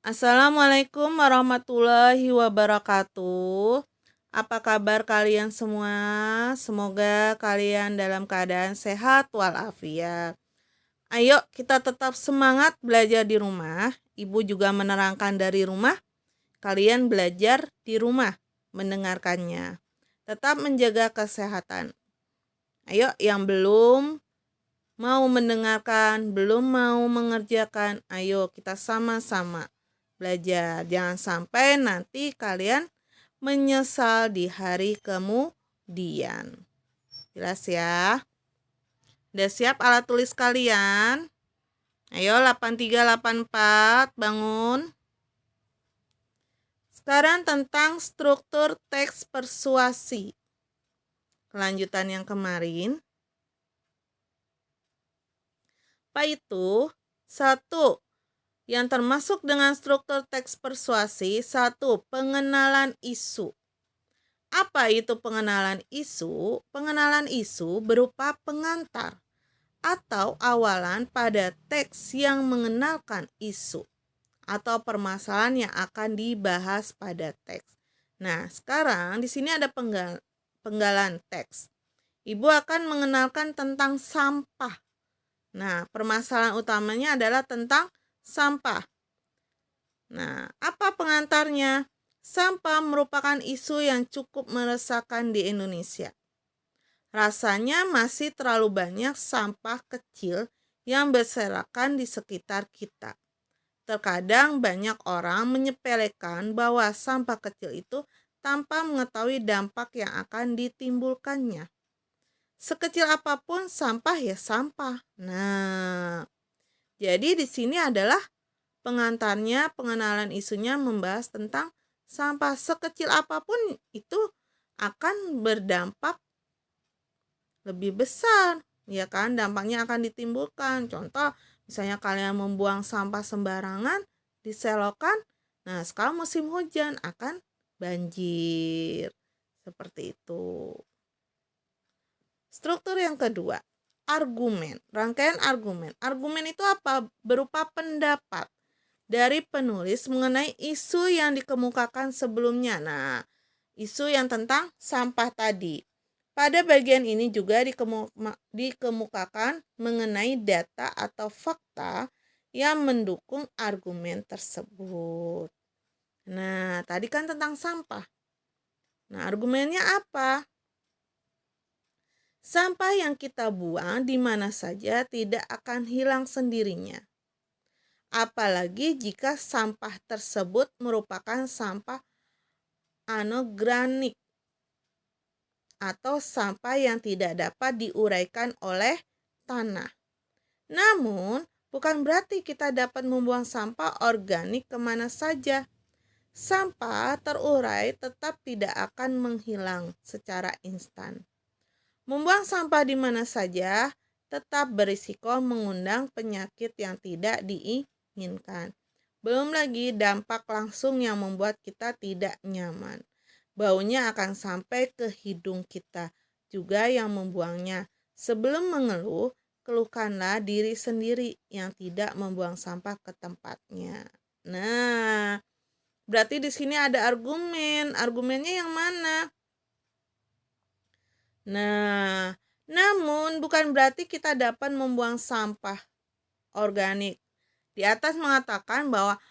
Assalamualaikum warahmatullahi wabarakatuh. Apa kabar kalian semua? Semoga kalian dalam keadaan sehat walafiat. Ayo kita tetap semangat belajar di rumah. Ibu juga menerangkan dari rumah. Kalian belajar di rumah, mendengarkannya. Tetap menjaga kesehatan. Ayo yang belum mau mendengarkan, belum mau mengerjakan, ayo kita sama-sama belajar. Jangan sampai nanti kalian menyesal di hari kemudian. Jelas ya? Udah siap alat tulis kalian? Ayo 8384 bangun. Sekarang tentang struktur teks persuasi. Kelanjutan yang kemarin. Apa itu? 1. Yang termasuk dengan struktur teks persuasi. 1. Pengenalan isu. Apa itu pengenalan isu? Pengenalan isu berupa pengantar atau awalan pada teks yang mengenalkan isu atau permasalahan yang akan dibahas pada teks. Nah, sekarang di sini ada penggalan teks. Ibu akan mengenalkan tentang sampah. Nah, permasalahan utamanya adalah tentang sampah. Nah, apa pengantarnya? Sampah merupakan isu yang cukup meresahkan di Indonesia. Rasanya masih terlalu banyak sampah kecil yang berserakan di sekitar kita. Terkadang banyak orang menyepelekan bahwa sampah kecil itu tanpa mengetahui dampak yang akan ditimbulkannya. Sekecil apapun sampah ya sampah. Nah, jadi di sini adalah pengantarnya, pengenalan isunya membahas tentang sampah. Sekecil apapun itu akan berdampak lebih besar, ya kan? Dampaknya akan ditimbulkan. Contoh, misalnya kalian membuang sampah sembarangan di selokan, nah sekarang musim hujan akan banjir. Seperti itu. Struktur yang kedua, argumen. Rangkaian argumen. Argumen itu apa? Berupa pendapat dari penulis mengenai isu yang dikemukakan sebelumnya. Nah, isu yang tentang sampah tadi. Pada bagian ini juga dikemukakan mengenai data atau fakta yang mendukung argumen tersebut. Nah, tadi kan tentang sampah. Nah, argumennya apa? Sampah yang kita buang di mana saja tidak akan hilang sendirinya. Apalagi jika sampah tersebut merupakan sampah anorganik atau sampah yang tidak dapat diuraikan oleh tanah. Namun, bukan berarti kita dapat membuang sampah organik kemana saja. Sampah terurai tetap tidak akan menghilang secara instan. Membuang sampah di mana saja tetap berisiko mengundang penyakit yang tidak diinginkan. Belum lagi dampak langsung yang membuat kita tidak nyaman. Baunya akan sampai ke hidung kita, juga yang membuangnya. Sebelum mengeluh, keluhkanlah diri sendiri yang tidak membuang sampah ke tempatnya. Nah, berarti di sini ada argumen. Argumennya yang mana? Nah, namun bukan berarti kita dapat membuang sampah organik. Di atas mengatakan bahwa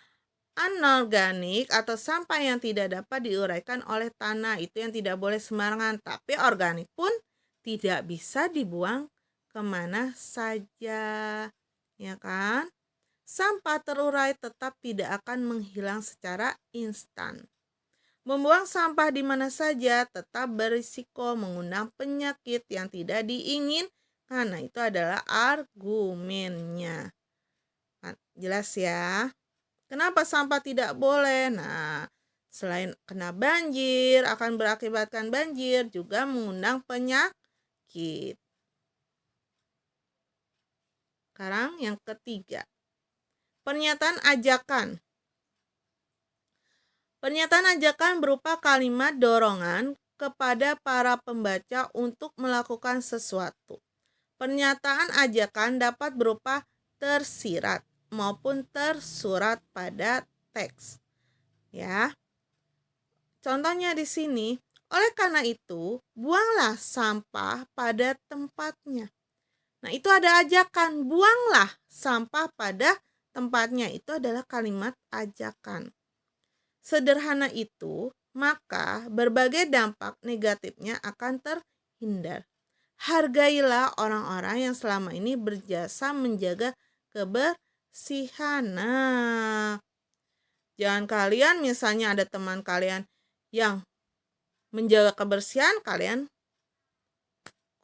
anorganik atau sampah yang tidak dapat diuraikan oleh tanah itu yang tidak boleh sembarangan. Tapi organik pun tidak bisa dibuang kemana saja, ya kan? Sampah terurai tetap tidak akan menghilang secara instan. Membuang sampah di mana saja tetap berisiko mengundang penyakit yang tidak diinginkan. Nah, itu adalah argumennya. Jelas ya? Kenapa sampah tidak boleh? Nah, selain kena banjir, akan berakibatkan banjir, juga mengundang penyakit. Sekarang yang ketiga, pernyataan ajakan. Pernyataan ajakan berupa kalimat dorongan kepada para pembaca untuk melakukan sesuatu. Pernyataan ajakan dapat berupa tersirat maupun tersurat pada teks. Ya. Contohnya di sini, oleh karena itu, buanglah sampah pada tempatnya. Nah, itu ada ajakan, buanglah sampah pada tempatnya. Itu adalah kalimat ajakan. Sederhana itu, maka berbagai dampak negatifnya akan terhindar. Hargailah orang-orang yang selama ini berjasa menjaga kebersihan. Nah, jangan kalian misalnya ada teman kalian yang menjaga kebersihan, kalian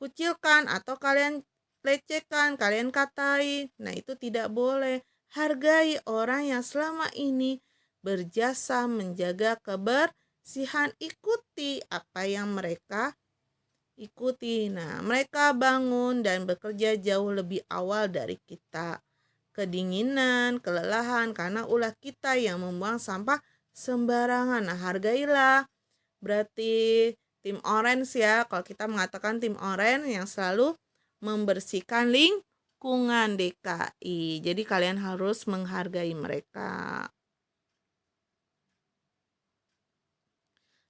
kucilkan atau kalian lecehkan, kalian katai. Nah, itu tidak boleh. Hargai orang yang selama ini berjasa menjaga kebersihan. Ikuti apa yang mereka ikuti. Nah, mereka bangun dan bekerja jauh lebih awal dari kita. Kedinginan, kelelahan karena ulah kita yang membuang sampah sembarangan. Nah, hargailah. Berarti tim orange ya, kalau kita mengatakan tim orange yang selalu membersihkan lingkungan DKI. Jadi kalian harus menghargai mereka.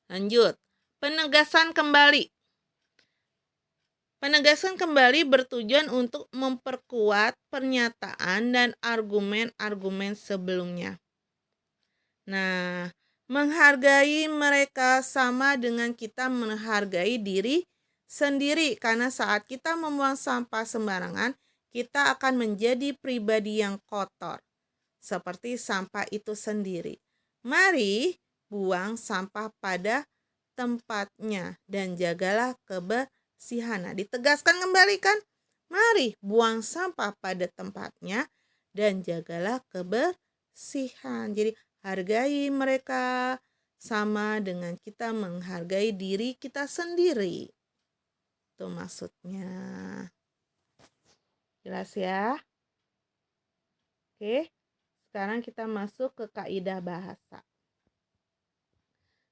Lanjut, penegasan kembali. Penegasan kembali bertujuan untuk memperkuat pernyataan dan argumen-argumen sebelumnya. Nah, menghargai mereka sama dengan kita menghargai diri sendiri, karena saat kita membuang sampah sembarangan, kita akan menjadi pribadi yang kotor, seperti sampah itu sendiri. Mari buang sampah pada tempatnya dan jagalah kebersihan. Nah, ditegaskan kembali kan? Mari buang sampah pada tempatnya dan jagalah kebersihan. Jadi hargai mereka sama dengan kita menghargai diri kita sendiri. Itu maksudnya. Jelas ya? Oke, sekarang kita masuk ke kaidah bahasa.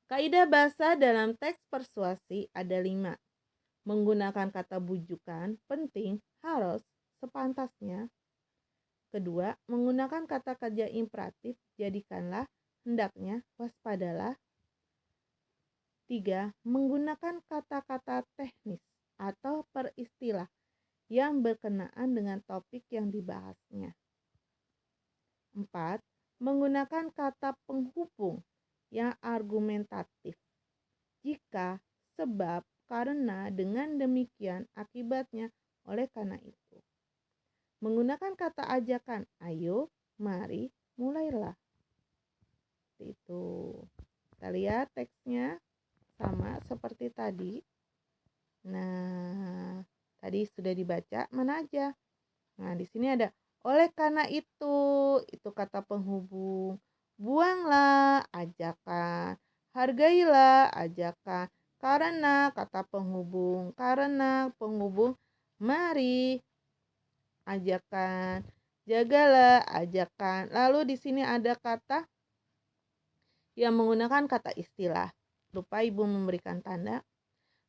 Kaidah bahasa dalam teks persuasi ada 5. Menggunakan kata bujukan, penting, harus, sepantasnya. Kedua, menggunakan kata kerja imperatif, jadikanlah, hendaknya, waspadalah. 3. Menggunakan kata-kata teknis atau peristilah yang berkenaan dengan topik yang dibahasnya. 4. Menggunakan kata penghubung yang argumentatif. Jika, sebab, karena, dengan demikian, akibatnya, oleh karena itu. Menggunakan kata ajakan, ayo, mari, mulailah. Itu. Kita lihat teksnya sama seperti tadi. Nah, tadi sudah dibaca, mana aja? Nah, di sini ada oleh karena itu kata penghubung. Buanglah, ajakan. Hargailah, ajakan. Karena, kata penghubung. Karena, penghubung. Mari, ajakan. Jagalah, ajakan. Lalu di sini ada kata yang menggunakan kata istilah. Lupa ibu memberikan tanda.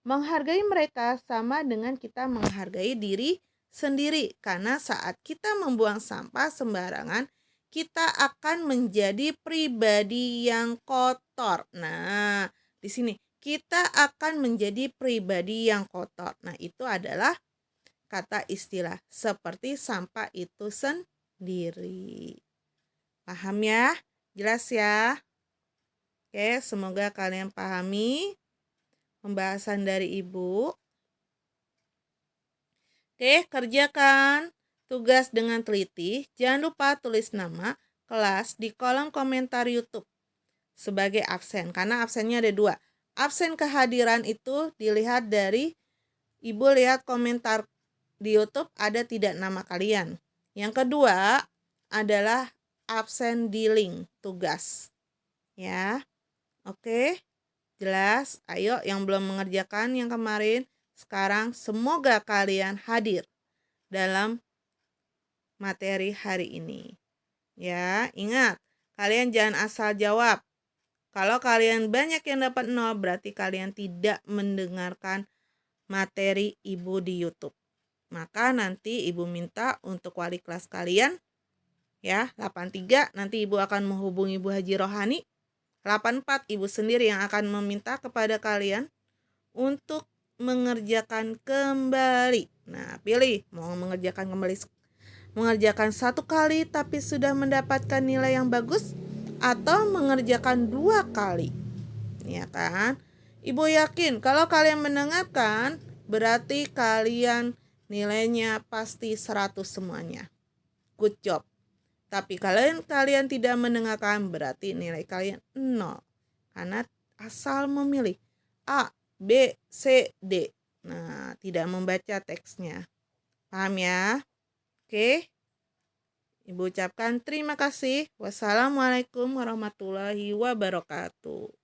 Menghargai mereka sama dengan kita menghargai diri sendiri, karena saat kita membuang sampah sembarangan, kita akan menjadi pribadi yang kotor. Nah, di sini kita akan menjadi pribadi yang kotor. Nah, itu adalah kata istilah, seperti sampah itu sendiri. Paham ya? Jelas ya? Oke, semoga kalian pahami pembahasan dari ibu. Oke, kerjakan tugas dengan teliti. Jangan lupa tulis nama kelas di kolom komentar YouTube sebagai absen, karena absennya ada 2. Absen kehadiran itu dilihat dari ibu lihat komentar di YouTube ada tidak nama kalian. Yang kedua adalah absen di link tugas. Ya. Oke. Jelas? Ayo yang belum mengerjakan yang kemarin, sekarang semoga kalian hadir dalam materi hari ini. Ya, ingat, kalian jangan asal jawab. Kalau kalian banyak yang dapat 0, berarti kalian tidak mendengarkan materi ibu di YouTube. Maka nanti ibu minta untuk wali kelas kalian Ya, 83 nanti Ibu akan menghubungi Bu Haji Rohani. 84 Ibu sendiri yang akan meminta kepada kalian untuk mengerjakan kembali. Nah, pilih mau mengerjakan kembali, mengerjakan 1 kali tapi sudah mendapatkan nilai yang bagus, atau mengerjakan 2 kali. Ya kan? Ibu yakin kalau kalian mendengarkan berarti kalian nilainya pasti 100 semuanya. Good job. Tapi kalian tidak mendengarkan berarti nilai kalian 0. Karena asal memilih A, B, C, D. Nah, tidak membaca teksnya. Paham ya? Oke. Ibu ucapkan terima kasih. Wassalamualaikum warahmatullahi wabarakatuh.